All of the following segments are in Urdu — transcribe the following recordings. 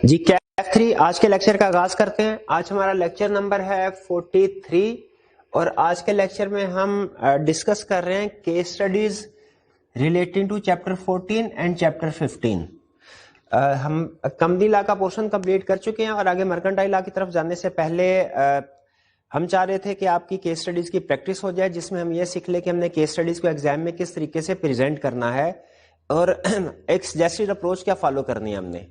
جی کیف 3 آج کے لیکچر کا آغاز کرتے ہیں. آج ہمارا لیکچر نمبر ہے 43 اور آج کے لیکچر میں ہم ڈسکس کر رہے ہیں case studies relating to chapter 14 and chapter 15. ہم کمپنی لا کا پورشن کمپلیٹ کر چکے ہیں اور آگے مرکنٹائل لا کی طرف جانے سے پہلے ہم چاہ رہے تھے کہ آپ کی کیس اسٹڈیز کی پریکٹس ہو جائے، جس میں ہم یہ سیکھ لیں کہ ہم نے کیس اسٹڈیز کو ایگزام میں کس طریقے سے پریزنٹ کرنا ہے اور ایک سجیسٹڈ اپروچ کیا فالو کرنی ہے ہم نے.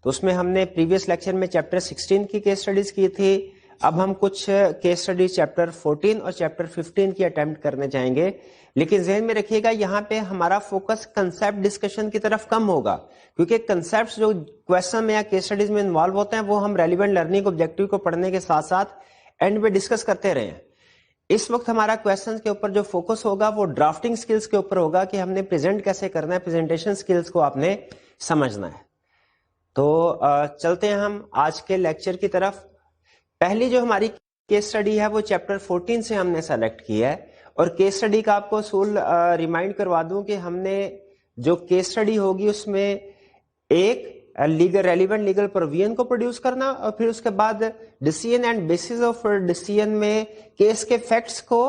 تو اس میں ہم نے پریویس لیکچر میں چیپٹر 16 کی کیس سٹڈیز کی تھی. اب ہم کچھ کیس سٹڈیز چیپٹر 14 اور چیپٹر 15 کی اٹیمپٹ کرنے چاہیں گے، لیکن ذہن میں رکھیے گا یہاں پہ ہمارا فوکس کنسیپٹ ڈسکشن کی طرف کم ہوگا، کیونکہ کنسیپٹس جو کویسچن میں یا کیس سٹڈیز میں انوالو ہوتے ہیں وہ ہم ریلیونٹ لرننگ آبجیکٹیو کو پڑھنے کے ساتھ ساتھ اینڈ میں ڈسکس کرتے رہے ہیں. اس وقت ہمارا کویسچن کے اوپر جو فوکس ہوگا وہ ڈرافٹنگ سکلز کے اوپر ہوگا کہ ہم نے پریزنٹ کیسے کرنا ہے، پریزنٹیشن سکلز کو آپ نے سمجھنا ہے. تو چلتے ہیں ہم آج کے لیکچر کی طرف. پہلی جو ہماری کیس سٹڈی ہے وہ چیپٹر 14 سے ہم نے سیلیکٹ کی ہے، اور کیس سٹڈی کا آپ کو اصول ریمائنڈ کروا دوں کہ ہم نے جو کیس سٹڈی ہوگی اس میں ایک ریلیونٹ لیگل پروویژن کو پروڈیوس کرنا، اور پھر اس کے بعد decision and basis of decision میں کیس کے فیکٹس کو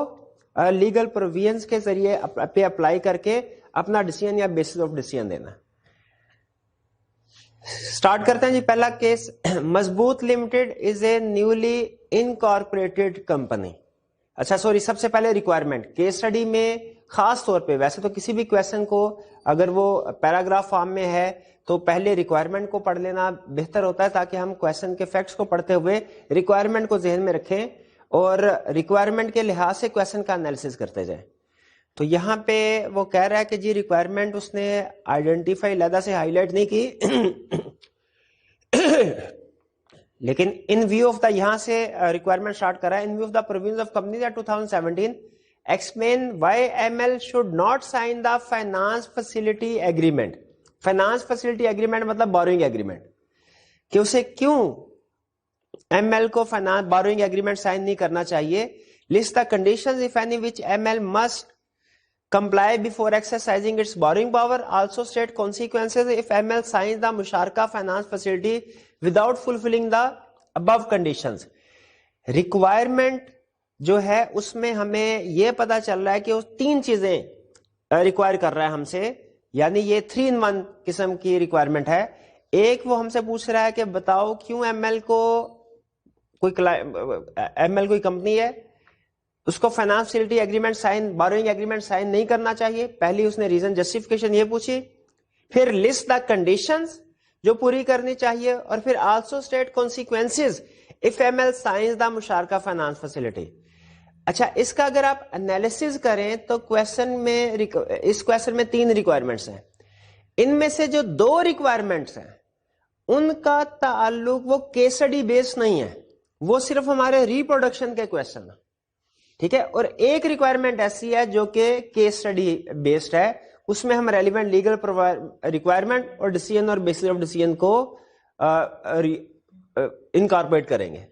لیگل پروویژنز کے ذریعے پہ اپلائی کر کے اپنا ڈیسیژن یا بیسس آف ڈیسیژن دینا. سٹارٹ کرتے ہیں جی. پہلا کیس، مضبوط limited is a newly incorporated company. اچھا سوری، سب سے پہلے ریکوائرمنٹ کیس سٹڈی میں خاص طور پہ، ویسے تو کسی بھی کویسچن کو اگر وہ پیراگراف فارم میں ہے تو پہلے ریکوائرمنٹ کو پڑھ لینا بہتر ہوتا ہے، تاکہ ہم کویسچن کے فیکٹس کو پڑھتے ہوئے ریکوائرمنٹ کو ذہن میں رکھیں اور ریکوائرمنٹ کے لحاظ سے کویسچن کا انالیسس کرتے جائیں. تو یہاں پہ وہ کہہ رہا ہے کہ جی ریکوائرمنٹ اس نے آئیڈینٹیفائی علیحدہ سے ہائی لائٹ نہیں کی، لیکن ان ویو آف دا، یہاں سے ریکوائرمنٹ سٹارٹ کرا ہے. In view of the provisions of Companies Act 2017 explain why M L should not sign the finance facility agreement. Finance facility agreement مطلب بوروئنگ ایگریمنٹ، کہ اسے کیوں ایم ایل کو فائنانس بوروئنگ ایگریمنٹ سائن نہیں کرنا چاہیے. List the conditions if any which M L must comply before exercising its borrowing power. Also state consequences if ML signs the musharaka finance facility without fulfilling the above conditions. Requirement جو ہے اس میں ہمیں یہ پتا چل رہا ہے کہ وہ تین چیزیں ریکوائر کر رہا ہے ہم سے، یعنی یہ 3 in 1 قسم کی ریکوائرمنٹ ہے. ایک وہ ہم سے پوچھ رہا ہے کہ بتاؤ کیوں ایم ایل کوئی کمپنی ہے، اس کو finance facility agreement sign, borrowing agreement sign نہیں کرنا چاہیے. پہلی اس نے ریزن جسٹیفیکیشن یہ پوچھی، پھر لسٹ دا کنڈیشنز جو پوری کرنی چاہیے، اور پھر also state consequences of M L signs the مشارکہ فائنانس فیسلٹی. اچھا، اس کا اگر آپ انالیسز کریں تو اس کویسچن میں 3 ریکوائرمنٹس ہیں. ان میں سے جو 2 ریکوائرمنٹس ہیں ان کا تعلق وہ کیس اسٹڈی بیس نہیں ہے، وہ صرف ہمارے ریپروڈکشن کے کویسچن ہیں، ٹھیک ہے. اور ایک ریکوائرمنٹ ایسی ہے جو کہ کیس سٹڈی بیسڈ ہے، اس میں ہم ریلیونٹ لیگل ریکوائرمنٹ اور ڈیسیژن اور بیسس آف ڈیسیژن کو انکارپوریٹ کریں گے.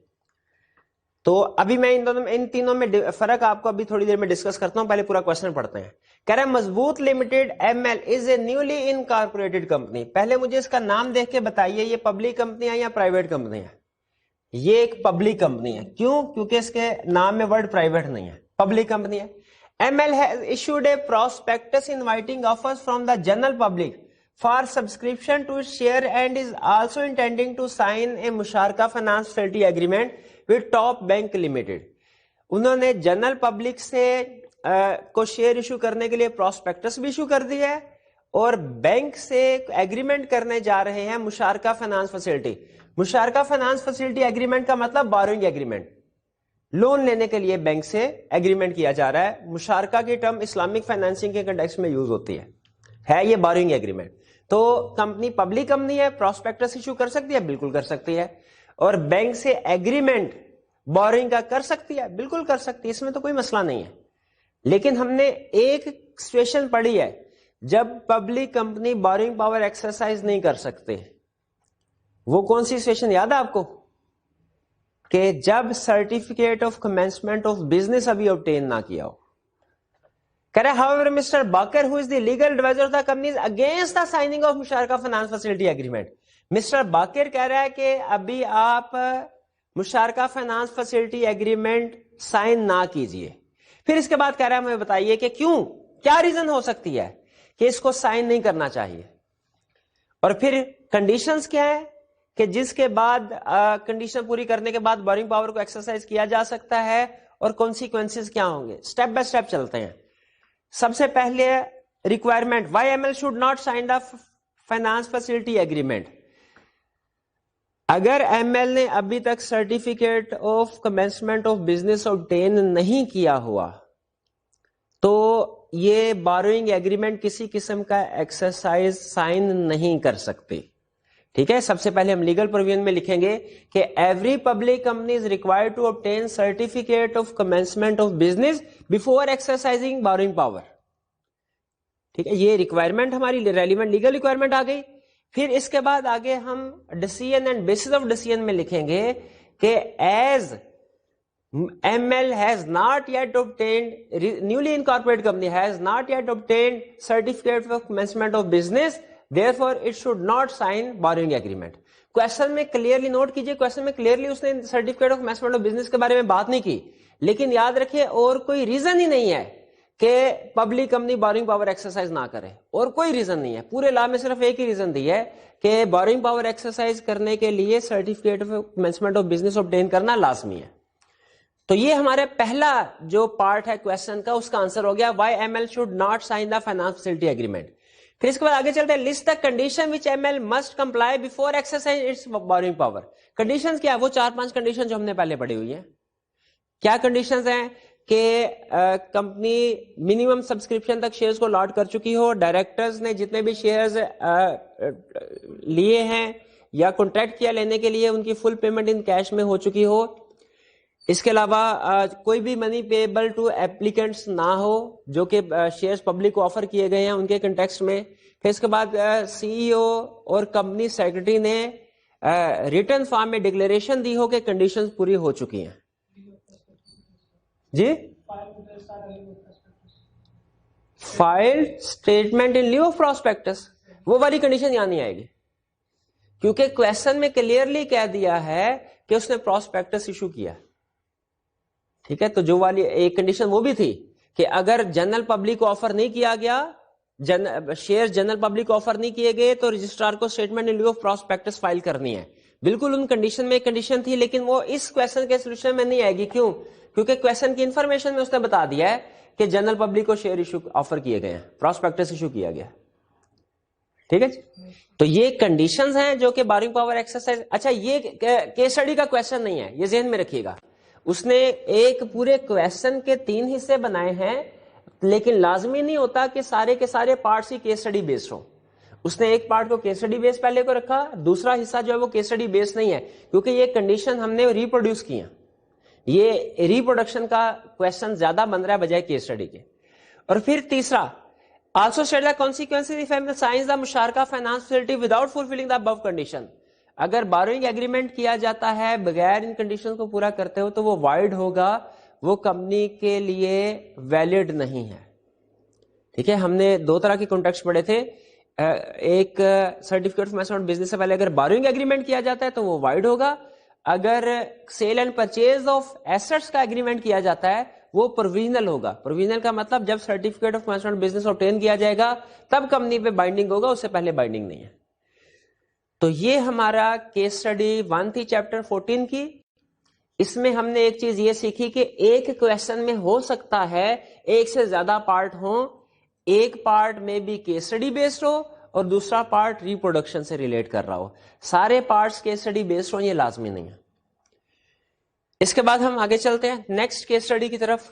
تو ابھی میں ان تینوں میں فرق آپ کو ابھی تھوڑی دیر میں ڈسکس کرتا ہوں. پہلے پورا کویسچن پڑھتے ہیں. کہہ رہے ہیں Mazboot limited M L is a newly incorporated company. پہلے مجھے اس کا نام دیکھ کے بتائیے یہ پبلک کمپنی ہے یا پرائیویٹ کمپنی ہے؟ یہ ایک پبلک کمپنی ہے. کیوں؟ کیونکہ اس کے نام میں ورڈ پرائیویٹ نہیں ہے، پبلک کمپنی ہے. ML has issued a prospectus inviting offers from the general public for subscription to its share and is also intending to sign a musharaka finance facility agreement with Top Bank Limited. انہوں نے جنرل پبلک سے کو شیئر ایشو کرنے کے لیے پراسپیکٹس بھی ایشو کر دیا ہے، اور بینک سے ایگریمنٹ کرنے جا رہے ہیں مشارکہ فائنانس فیسلٹی. مشارکہ فائنانس فیسلٹی ایگریمنٹ کا مطلب بوروئنگ ایگریمنٹ، لون لینے کے لیے بینک سے ایگریمنٹ کیا جا رہا ہے. مشارکہ کی ٹرم اسلامک فائنانسنگ کے کنٹیکسٹ میں یوز ہوتی ہے یہ بوروئنگ ایگریمنٹ. تو کمپنی پبلک کمپنی ہے، پراسپیکٹس ایشو کر سکتی ہے، بالکل کر سکتی ہے. اور بینک سے ایگریمنٹ بوروئنگ کا کر سکتی ہے، بالکل کر سکتی ہے، اس میں تو کوئی مسئلہ نہیں ہے. لیکن ہم نے ایک سچویشن پڑھی ہے جب public company borrowing power exercise نہیں کر سکتے. وہ کون سی سچویشن یاد ہے آپ کو؟ کہ جب certificate of commencement of business ابھی obtain نہ کیا ہو. کہہ رہے however Mr. Baker who is the legal advisor of the company is against the signing of مشارکہ finance facility agreement. Mr Baqir کہہ رہا ہے کہ ابھی آپ مشترکہ فائنانس فیسلٹی ایگریمنٹ سائن نہ کیجئے. پھر اس کے بعد کہہ رہا ہے ہمیں بتائیے کہ کیوں, کیا ریزن ہو سکتی ہے کہ اس کو سائن نہیں کرنا چاہیے, اور پھر کنڈیشنز کیا ہے کہ جس کے بعد کنڈیشن پوری کرنے کے بعد بورنگ پاور کو ایکسرسائز کیا جا سکتا ہے, اور کانسیکوینسز کیا ہوں گے. اسٹیپ بائی اسٹیپ چلتے ہیں. سب سے پہلے requirement, why M L should not sign the finance facility agreement. اگر ایم ایل نے ابھی تک certificate of commencement of business obtain نہیں کیا ہوا تو یہ بوروئنگ ایگریمنٹ کسی قسم کا ایکسرسائز سائن نہیں کر سکتے. ٹھیک ہے, سب سے پہلے ہم لیگل پروویژن میں لکھیں گے کہ every public company is required to obtain certificate of commencement of business before exercising borrowing power. ٹھیک ہے, یہ ریکوائرمنٹ ہماری ریلیونٹ لیگل ریکوائرمنٹ آ گئی. پھر اس کے بعد آگے ہم decision and basis of decision میں لکھیں گے کہ as M L has not yet obtained, newly incorporate company has not yet obtained certificate of commencement of business, therefore it should not sign borrowing agreement. Question میں کلیئرلی نوٹ کیجئے, کوشچن میں کلیئرلی اس نے certificate of commencement of business کے بارے میں بات نہیں کی, لیکن یاد رکھیے اور کوئی ریزن ہی نہیں ہے کہ public company boring power exercise نہ کرے, اور کوئی ریزن نہیں ہے. پورے لا میں صرف ایک ہی ریزن دی ہے کہ بورنگ پاور ایکسرسائز کرنے کے لیے certificate of commencement of business obtain کرنا لازمی ہے. تو یہ ہمارے پہلا جو پارٹ ہے کوشچن کا, اس کا آنسر ہو گیا why M L should not sign the finance facility agreement. پھر اس کے بعد آگے چلتے ہیں, list the condition which M L must comply before exercise its borrowing power. Conditions کیا, وہ 4-5 کنڈیشن جو ہم نے پہلے پڑھی ہوئی ہیں. کیا کنڈیشنز ہیں کہ کمپنی منیمم سبسکرپشن تک شیئرز کو لاٹ کر چکی ہو, ڈائریکٹرز نے جتنے بھی شیئرز لیے ہیں یا کانٹریکٹ کیا لینے کے لیے ان کی فل پیمنٹ ان کیش میں ہو چکی ہو. اس کے علاوہ کوئی بھی منی پیبل ٹو ایپلیکینٹس نہ ہو جو کہ شیئرز پبلک کو آفر کیے گئے ہیں ان کے کنٹیکسٹ میں. پھر اس کے بعد سی ای او اور کمپنی سیکرٹری نے ریٹن فارم میں ڈکلیریشن دی ہو کہ کنڈیشنز پوری ہو چکی ہیں. جی, file statement in lieu of prospectus, وہ والی کنڈیشن یہاں نہیں آئے گی کیونکہ کوشچن میں کلیئرلی کہہ دیا ہے کہ اس نے پراسپیکٹس ایشو کیا. ٹھیک ہے, تو جو والی ایک کنڈیشن وہ بھی تھی کہ اگر جنرل پبلک کو آفر نہیں کیا گیا, شیئر جنرل پبلک کو آفر نہیں کیے گئے تو رجسٹرار کو statement in lieu of prospectus file کرنی ہے. بالکل ان کنڈیشن میں ایک کنڈیشن تھی, لیکن وہ اس کوشچن کے سولوشن میں نہیں آئے گی. کیوں؟ کیونکہ کوشچن کی انفارمیشن میں اس نے بتا دیا ہے کہ جنرل پبلک کو شیئر ایشو آفر کیے گئے ہیں, پراسپیکٹس ایشو کیا گیا. ٹھیک ہے, تو یہ کنڈیشنز ہیں جو کہ بورنگ پاور ایکسرسائز. اچھا, یہ کیس اسٹڈی کا کوشچن نہیں ہے, یہ ذہن میں رکھیے گا. اس نے ایک پورے کوشچن کے 3 حصے بنائے ہیں, لیکن لازمی نہیں ہوتا کہ سارے کے سارے پارٹس ہی کیس اسٹڈی بیسڈ ہوں. اس نے ایک پارٹ کو کیس اسٹڈی بیس پہلے کو رکھا, دوسرا حصہ جو ہے وہ کیس اسٹڈی بیس نہیں ہے کیونکہ یہ کنڈیشن ہم نے ریپروڈیوس کی ہیں. یہ ریپروڈکشن کا کوشچن زیادہ بن رہا ہے بجائے کیس اسٹڈی کے. اور پھر تیسرا, also state the consequences if M signs the مشترکہ finance facility without fulfilling the above condition. اگر بوروئنگ ایگریمنٹ کیا جاتا ہے بغیر ان کنڈیشن کو پورا کرتے ہو تو وہ وائڈ ہوگا, وہ کمپنی کے لیے ویلڈ نہیں ہے. ٹھیک ہے, ہم نے 2 طرح کے کانٹیکسٹ پڑھے تھے. ایک سرٹیفکیٹ آف کمنسمنٹ بزنس سے پہلے اگر بوروئنگ ایگریمنٹ کیا جاتا ہے تو وہ وائڈ ہوگا. اگر sale and purchase of assets کا ایگریمنٹ کیا جاتا ہے وہ پروویژنل ہوگا. پروویژنل کا مطلب جب certificate of commencement business obtain کیا جائے گا تب کمپنی پہ بائنڈنگ ہوگا, اس سے پہلے بائنڈنگ نہیں ہے. تو یہ ہمارا کیس اسٹڈی 1 تھی چیپٹر 14 کی. اس میں ہم نے ایک چیز یہ سیکھی کہ ایک کوشچن میں ہو سکتا ہے ایک سے زیادہ پارٹ ہوں, ایک پارٹ میں بھی کیس اسٹڈی بیسڈ ہو اور دوسرا پارٹ ریپروڈکشن سے ریلیٹ کر رہا ہو. سارے پارٹس کیس اسٹڈی بیسڈ ہوں یہ لازمی نہیں ہے. اس کے بعد ہم آگے چلتے ہیں نیکسٹ کیس اسٹڈی کی طرف.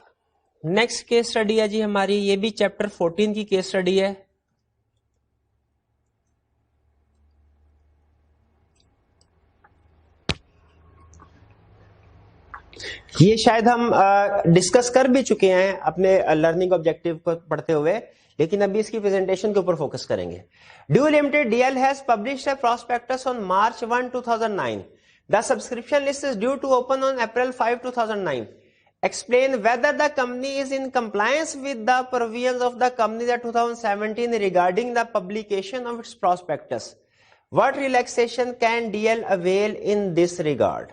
نیکسٹ کیس اسٹڈی ہے جی ہماری, یہ بھی چیپٹر 14 کی کیس اسٹڈی ہے. یہ شاید ہم ڈسکس کر بھی چکے ہیں اپنے لرننگ آبجیکٹو کو پڑھتے ہوئے, لیکن ابھی اس کی پریزنٹیشن کے اوپر فوکس کریں گے. Dew limited D L has published a prospectus on March 1, 2009. The subscription list is due to open on April 5, 2009. Explain whether the company is in compliance with the provisions of the Companies Act 2017 regarding the publication of its prospectus. What relaxation can DL avail in this regard?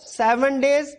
7 days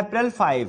April 5,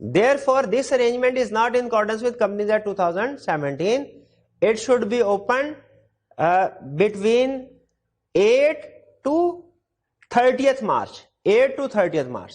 Therefore, this arrangement is not in accordance with Companies Act 2017. It should be opened between 8 to 30th March. 8 to 30th March.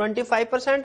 25%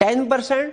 10%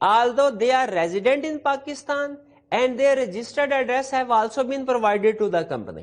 although they are resident in Pakistan and their registered address have also been provided to the company।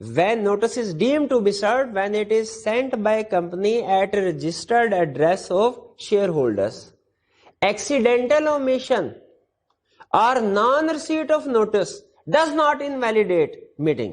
when notice is deemed to be served when it is sent by company at a registered address of shareholders। Accidental omission or non-receipt of notice does not invalidate meeting।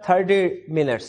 30 minutes।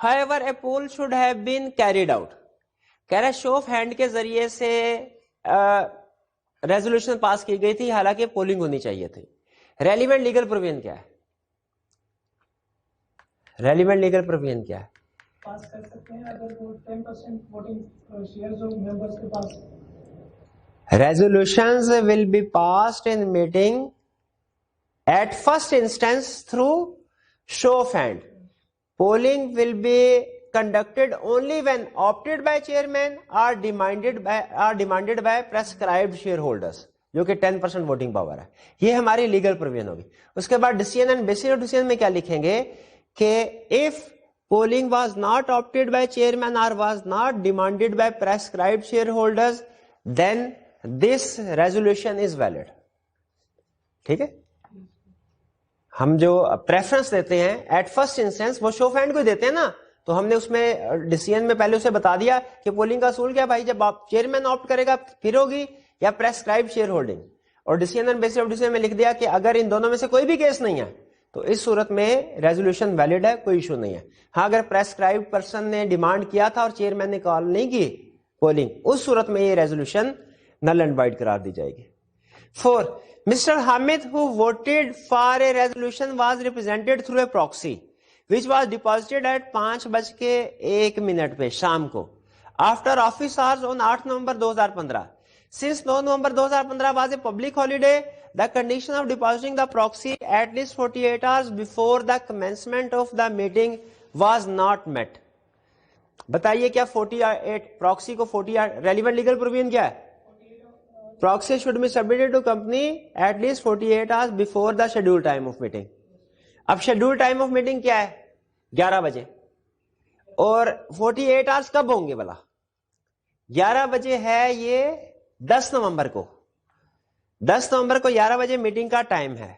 however a poll should have been carried out। کہہ رہا ہے شو آف ہینڈ کے ذریعے سے ریزولوشن پاس کی گئی تھی، حالانکہ پولنگ ہونی چاہیے تھی. ریلیونٹ لیگل پروویژن کیا ہے؟ ریلیونٹ لیگل پروویژن کیا ہے؟ پاس کر سکتے ہیں اگر وہ 10% ووٹنگ شیئرز ہو ممبرز کے پاس. Resolutions will be passed in meeting at first instance through show of hand. Polling will be conducted only when opted by chairman or demanded by prescribed shareholders, جو کہ 10% ووٹنگ پاور ہے. یہ ہماری لیگل پروویژن ہوگی. اس کے بعد decision and basis of decision میں کیا لکھیں گے کہ if polling was not opted by chairman or was not demanded by prescribed shareholders, then this resolution is valid. ٹھیک ہے. ہم جو پریفرنس دیتے ہیں ایٹ فرسٹ انسٹنس وہ شو آف ہینڈ کو دیتے ہیں نا, تو ہم نے اس میں ڈیسیژن میں پہلے اسے بتا دیا کہ پولنگ کا اصول کیا بھائی, جب آپ چیئرمین آپٹ کرے گا پھر ہوگی یا پریسکرائب شیئر ہولڈنگ, اور decision and basis of decision میں لکھ دیا کہ اگر ان دونوں میں سے کوئی بھی کیس نہیں ہے تو اس صورت میں ریزولوشن ویلڈ ہے, کوئی ایشو نہیں ہے. ہاں اگر پریسکرائب پرسن نے ڈیمانڈ کیا تھا اور چیئرمین نے کال نہیں کی پولنگ, اس صورت میں یہ ریزولوشن نل اینڈ وائڈ قرار دی جائے گی. 4. Mr. Hamid, who voted for a resolution, was represented through a proxy, which was deposited at 5:01 پہ شام کو after office hours on 8 November 2015. Since 9 November 2015 was a public holiday, the condition of depositing the proxy at least 48 hours before the commencement of the meeting was not met. بتائیے کیا 48 پراکسی کو 48 ریلیونٹ لیگل پروویژن کیا ہے؟ Proxy should be submitted to company at least 48 hours before the scheduled time of meeting. اب scheduled time of meeting کیا ہے؟ 11 بجے. اور 48 hours کب ہوں گے بلا؟ 11 بجے ہے یہ 10 نومبر کو. 10 نومبر کو 11 بجے میٹنگ کا ٹائم ہے.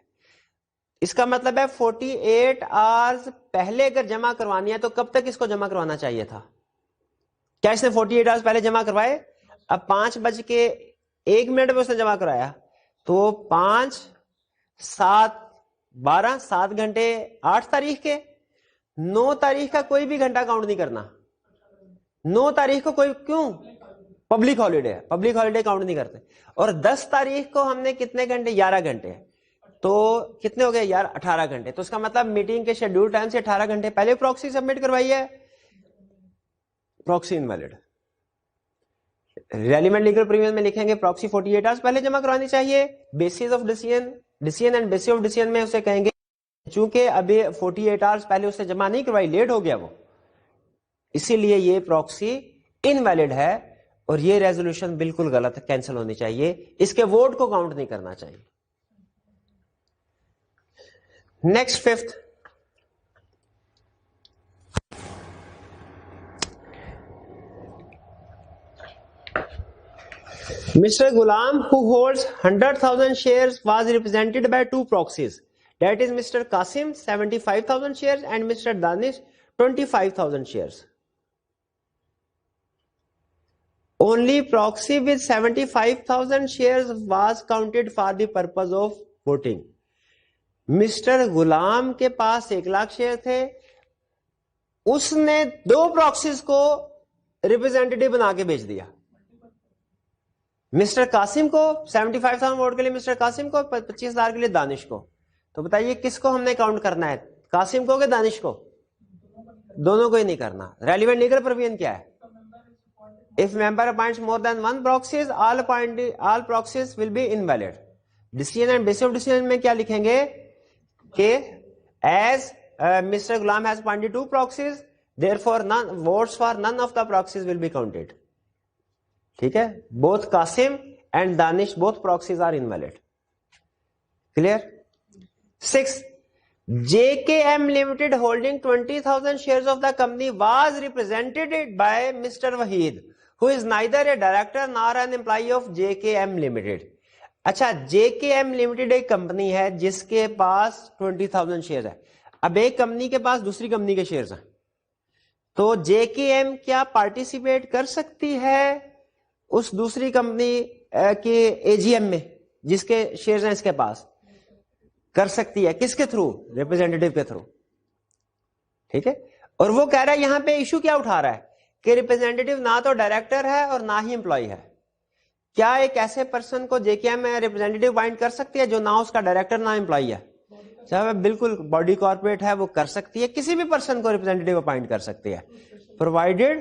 اس کا مطلب ہے 48 hours پہلے اگر جمع کروانی ہے تو کب تک اس کو جمع کروانا چاہیے تھا؟ کیا اس نے 48 hours پہلے جمع کروائے؟ اب 5:01 پہ اس نے جمع کرایا تو 5 7 12 7 گھنٹے 8 تاریخ کے. 9 تاریخ کا کوئی بھی گھنٹہ کاؤنٹ نہیں کرنا. 9 تاریخ کو کوئی, کیوں؟ پبلک ہالیڈے ہے, پبلک ہالیڈے کاؤنٹ نہیں کرتے. اور 10 تاریخ کو ہم نے کتنے گھنٹے؟ 11 گھنٹے. تو کتنے ہو گئے یار؟ 18 گھنٹے. تو اس کا مطلب میٹنگ کے شیڈول ٹائم سے 18 گھنٹے پہلے پراکسی سبمٹ کروائی ہے, proxy invalid. Relevant legal provision میں لکھیں گے پراکسی 48 hours پہلے جمع کرانی چاہیے. Basis of decision, decision and basis of decision میں اسے کہیں گے چونکہ ابھی 48 hours پہلے اس نے جمع نہیں کروائی, لیٹ ہو گیا وہ, اسی لیے یہ پراکسی انویلڈ ہے اور یہ ریزولوشن بالکل غلط ہے, کینسل ہونی چاہیے. اس کے ووٹ کو کاؤنٹ نہیں کرنا چاہیے. Next 5th, Mr. Ghulam, who holds 100,000 shares, was represented by 2 proxies. That is Mr. Qasim 75,000 shares and Mr. Danish 25,000 shares. Only proxy with 75,000 shares was counted for the purpose of voting. Mr. Ghulam کے پاس 1,00,000 شیئر تھے, اس نے 2 proxies کو ریپرزینٹیٹو بنا کے بھیج دیا. مسٹر قاسم کو 75,000 ووٹ کے لیے, مسٹر قاسم کو 25,000 کے لیے دانش کو. تو بتائیے کس کو ہم نے کاؤنٹ کرنا ہے, قاسم کو کہ دانش کو؟ دونوں کو ہی نہیں کرنا. ریلیونٹ لیگل پروویژن کیا ہے؟ If member appoints more than 1 proxies, all proxies will be invalid. Decision and basis of decision میں کیا لکھیں گے کہ as Mr. Ghulam has appointed 2 proxies, therefore votes for none of the proxies will be counted. ٹھیک ہے, both Qasim and Danish, both proxies are invalid. Clear? 6. JKM Limited holding 20,000 shares of the company was represented by Mr. Waheed, who is neither a director nor an employee of JKM Limited. اچھا, JKM Limited ایک کمپنی ہے جس کے پاس 20,000 شیئر ہے. اب ایک کمپنی کے پاس دوسری کمپنی کے شیئرز ہیں, تو JKM کیا پارٹیسپیٹ کر سکتی ہے اس دوسری کمپنی کے AGM میں جس کے شیئرز ہیں اس کے پاس؟ کر سکتی ہے. کس کے تھرو؟ ریپرزینٹیٹو کے تھرو. ٹھیک ہے. اور وہ کہہ رہا ہے یہاں پہ ایشو کیا اٹھا رہا ہے کہ ریپرزینٹیو نہ تو ڈائریکٹر ہے اور نہ ہی امپلائی ہے. کیا ایک ایسے پرسن کو جے کے ایم میں ریپرزینٹیو اپوائنٹ کر سکتی ہے جو نہ اس کا ڈائریکٹر نہ امپلائی ہے؟ صاحب بالکل باڈی کارپوریٹ ہے وہ کر سکتی ہے, کسی بھی پرسن کو ریپرزینٹیو اپوائنٹ کر سکتی ہے, پرووائڈیڈ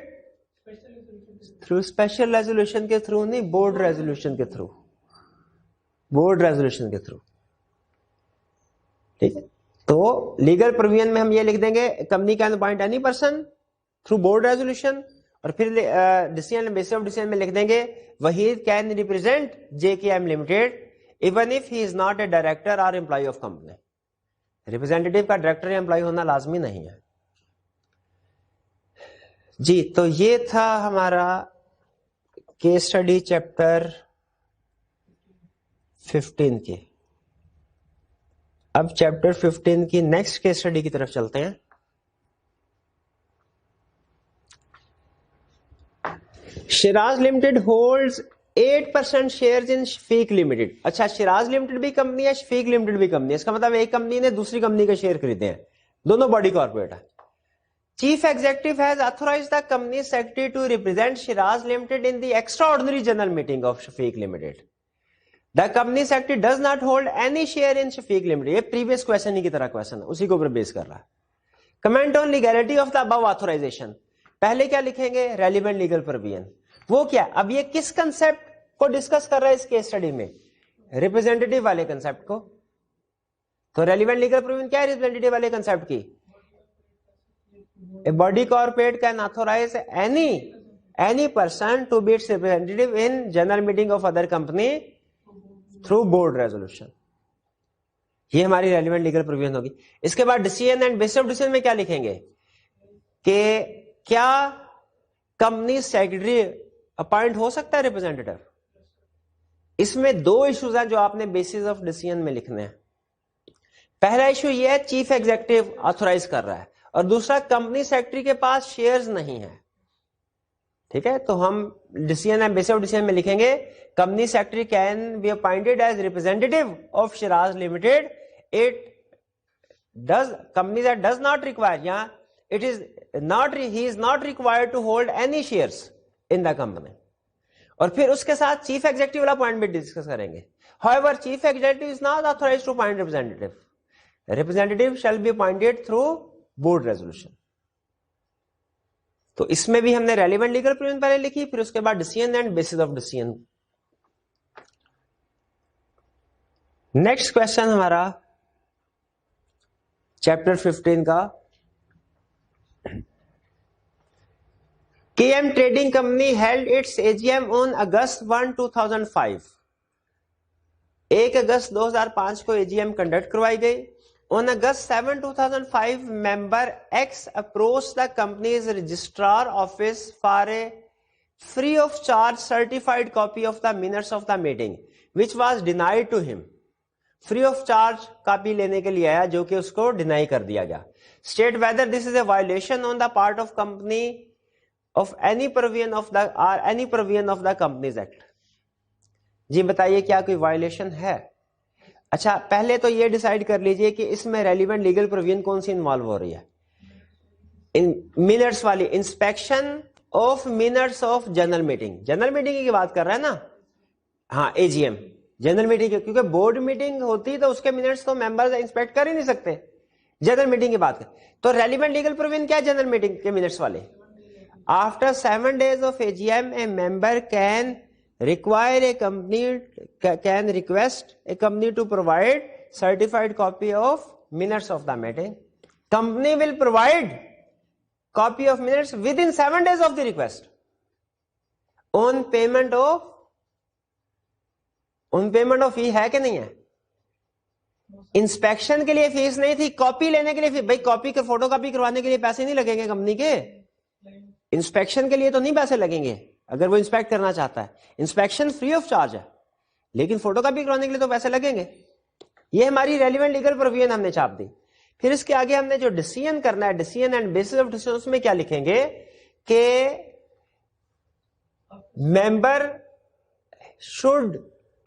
تھرو اسپیشل ریزولوشن کے تھرو نہیں, بورڈ ریزولوشن کے تھرو, بورڈ ریزولوشن کے تھرو. ٹھیک ہے, تو لیگل پروویژن میں ہم یہ لکھ دیں گے company can appoint any person through board resolution, اور پھر ڈیسیژن بیسس آف ڈیسیژن میں لکھ دیں گے Waheed can represent J K M limited even if he is not a director اور امپلائی آف کمپنی. ریپرزینٹیو کا ڈائریکٹر یا امپلائی ہونا لازمی نہیں ہے. جی تو یہ تھا ہمارا کیس اسٹڈی چیپٹر 15 کی. اب چیپٹر 15 کی نیکسٹ کیس اسٹڈی کی طرف چلتے ہیں. شیراز لمیٹڈ ہولڈز 8% شیئرز ان شفیق لمیٹڈ. اچھا, شیراز لمیٹڈ بھی کمپنی ہے, شفیق لمیٹڈ بھی کمپنی ہے. اس کا مطلب ایک کمپنی نے دوسری کمپنی کے شیئر خریدے ہیں, دونوں باڈی کارپوریٹ ہے. Chief executive has authorised the company secretary to represent Shiraz limited in the extraordinary general meeting of Shafiq limited. The company secretary does not hold any share in Shafiq limited. یہ پریویس کوشچن ہی کی طرح کوشچن ہے, اسی کے اوپر بیس کر رہا ہے. Comment on legality of the above authorization. پہلے کیا لکھیں گے؟ Relevant legal provision. وہ کیا؟ اب یہ کس کنسپٹ کو ڈسکس کر رہا ہے اس کیس اسٹڈی میں؟ ریپرزینٹیو والے کنسپٹ کو. تو ریلیونٹ لیگل پروویژن کیا ہے ریپرزینٹیو والے کنسپٹ کی؟ A body corporate can authorize any person to be its representative in general meeting of other company through board resolution. یہ ہماری ریلیونٹ لیگل پروویژن ہوگی. اس کے بعد decision and basis of decision میں کیا لکھیں گے کہ کیا کمپنی سیکرٹری اپوائنٹ ہو سکتا ہے ریپرزینٹیو؟ اس میں دو ایشوز ہیں جو آپ نے بیسس آف ڈیسیژن میں لکھنے ہیں. پہلا ایشو یہ ہے چیف ایگزیکٹو آتھورائز کر رہا ہے, اور دوسرا کمپنی سیکرٹری کے پاس شیئرز نہیں ہے. ٹھیک ہے, تو ہم decision and basis of decision میں لکھیں گے company secretary can be appointed as representative of Shiraz limited. It does company that does not require, یا it is not, he is not required to hold any shares in the company. اور پھر اس کے ساتھ چیف ایگزیکٹو والا پوائنٹ بھی ڈسکس کریں گے. However, chief executive is not authorized to appoint representative. Representative shall be appointed through board resolution. تو اس میں بھی ہم نے ریلیونٹ لیگل پروویژن پہلے لکھی, پھر اس کے بعد decision and basis of decision. Next question ہمارا چیپٹر 15 کا, K M trading company held its AGM on August 1, 2005. 1 اگست 2005 کو AGM کنڈکٹ کروائی گئی. On August 7, 2005, member X approached the company's registrar office for a free of charge certified copy of the minutes of the meeting, which was denied to him. Free of charge copy لینے کے لیے آیا جو کہ اس کو ڈینائی کر دیا گیا. State whether this is a violation on the part of company of any provision of the or any provision of the Companies Act. جی بتائیے کیا کوئی وائلیشن ہے؟ اچھا پہلے تو یہ ڈیسائیڈ کر لیجئے کہ اس میں ریلیونٹ لیگل پروویژن کون سی انوالو ہو رہی ہے. منٹس والی, inspection of minutes of general meeting. General meeting کی بات کر رہا ہے نا, ہاں اے جی ایم جنرل میٹنگ, کیونکہ بورڈ میٹنگ ہوتی تو اس کے منٹس تو ممبرز انسپیکٹ کر ہی نہیں سکتے. جنرل میٹنگ کی بات کر تو ریلیونٹ لیگل پروویژن کیا ہے جنرل میٹنگ کے منٹس والے؟ After 7 days of AGM, a member can request a company to provide certified copy of minutes of the meeting. Company will provide copy of minutes within 7 days of the request on payment of fee. ہے کہ نہیں ہے؟ انسپیکشن کے لیے فیس نہیں تھی, کاپی لینے کے لیے بھائی کاپی کے فوٹو کاپی کروانے کے لیے پیسے نہیں لگیں گے کمپنی کے. انسپیکشن کے لیے تو نہیں پیسے لگیں گے اگر وہ انسپیکٹ کرنا چاہتا ہے. انسپیکشن فری آف چارج ہے, لیکن فوٹو کاپی کروانے کے لیے تو پیسے لگیں گے. یہ ہماری ریلیونٹ لیگل پروویژن ہم نے چھاپ دی. پھر اس کے آگے ہم نے جو ڈیسیژن کرنا ہے, decision and basis of decision, اس میں کیا لکھیں گے کہ member should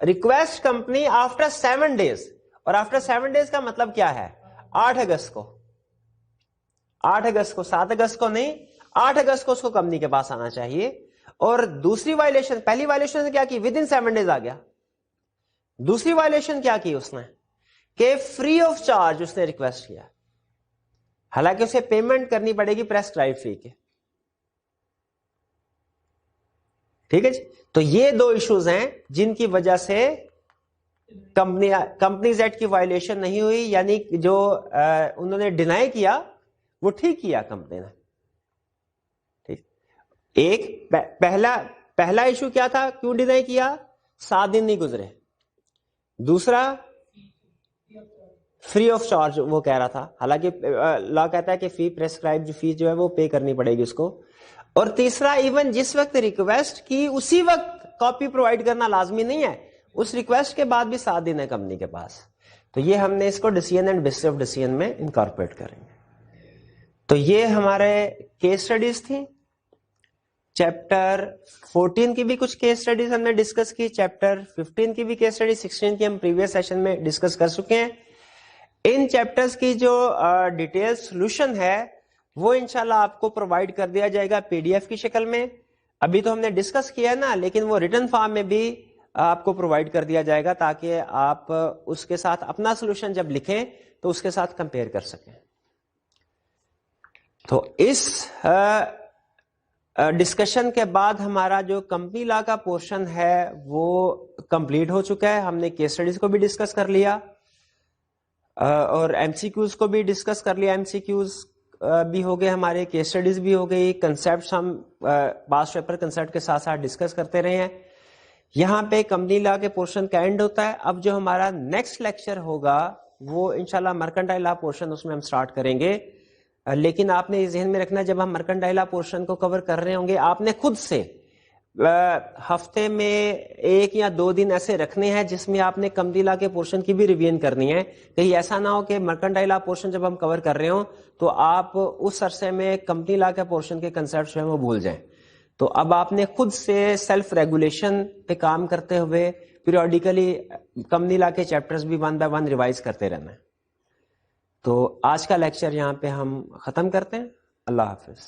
request company after 7 days. اور آفٹر 7 days کا مطلب کیا ہے؟ 8 اگست کو, 8 اگست کو, 7 اگست کو نہیں, 8 اگست کو اس کو کمپنی کے پاس آنا چاہیے. اور دوسری وائلیشن, پہلی وائلیشن نے کیا کی, ود ان 7 days آ گیا. دوسری وائلیشن کیا کی اس نے کہ فری آف چارج اس نے ریکویسٹ کیا, حالانکہ اسے پیمنٹ کرنی پڑے گی پریسکرائب فی کے. ٹھیک ہے جی. تو یہ دو ایشوز ہیں جن کی وجہ سے کمپنیز ایکٹ کی وائلیشن نہیں ہوئی, یعنی جو انہوں نے ڈینائی کیا وہ ٹھیک کیا کمپنی نے. ٹھیک. ایک پہلا ایشو کیا تھا, کیوں ڈینائی کیا, 7 دن نہیں گزرے. دوسرا فری آف چارج وہ کہہ رہا تھا, حالانکہ لا کہتا ہے کہ فی پریسکرائب جو فی جو ہے وہ پے کرنی پڑے گی اس کو. اور تیسرا, ایون جس وقت ریکویسٹ کی اسی وقت کاپی پرووائڈ کرنا لازمی نہیں ہے, اس ریکویسٹ کے بعد بھی 7 دن ہے کمپنی کے پاس. تو یہ ہم نے اس کو decision and basis of decision میں انکارپوریٹ کریں گے. تو یہ ہمارے کیس سٹڈیز تھی. چیپٹر 14 کی بھی کچھ کیس سٹڈیز ہم نے ڈسکس کی, چیپٹر 15 کی بھی کیس سٹڈی, 16 کی ہم پریویس سیشن میں ڈسکس کر چکے ہیں. ان چیپٹرز کی جو ڈیٹیل سولوشن ہے وہ انشاءاللہ آپ کو پرووائڈ کر دیا جائے گا پی ڈی ایف کی شکل میں. ابھی تو ہم نے ڈسکس کیا نا, لیکن وہ ریٹن فارم میں بھی آپ کو پرووائڈ کر دیا جائے گا تاکہ آپ اس کے ساتھ اپنا سولوشن جب لکھیں تو اس کے ساتھ کمپیئر کر سکیں. تو اس ڈسکشن کے بعد ہمارا جو کمپنی لا کا پورشن ہے وہ کمپلیٹ ہو چکا ہے. ہم نے کیس سٹڈیز کو بھی ڈسکس کر لیا اور ایم سی کیوز کو بھی ڈسکس کر لیا. ایم سی کیوز بھی ہو گئے ہمارے, کیس سٹڈیز بھی ہو گئی, کنسیپٹس ہم پاس پیپر کنسیپٹ کے ساتھ ساتھ ڈسکس کرتے رہے ہیں. یہاں پہ کمپنی لا کے پورشن کا اینڈ ہوتا ہے. اب جو ہمارا نیکسٹ لیکچر ہوگا وہ انشاءاللہ مرکنٹائل لا پورشن اس میں ہم سٹارٹ کریں گے. لیکن آپ نے ذہن میں رکھنا, جب ہم مرکنٹائل لا پورشن کو کور کر رہے ہوں گے, آپ نے خود سے ہفتے میں 1 یا 2 دن ایسے رکھنے ہیں جس میں آپ نے کمپنی لا کے پورشن کی بھی ریویژن کرنی ہے. کہیں ایسا نہ ہو کہ مرکنٹائل لا پورشن جب ہم کور کر رہے ہوں تو آپ اس عرصے میں کمپنی لا کے پورشن کے کنسیپٹ جو ہیں وہ بھول جائیں. تو اب آپ نے خود سے سیلف ریگولیشن پہ کام کرتے ہوئے پیریوڈیکلی کمپنی لا کے چیپٹرز بھی 1 by 1 ریوائز کرتے رہنا ہے. تو آج کا لیکچر یہاں پہ ہم ختم کرتے ہیں. اللہ حافظ.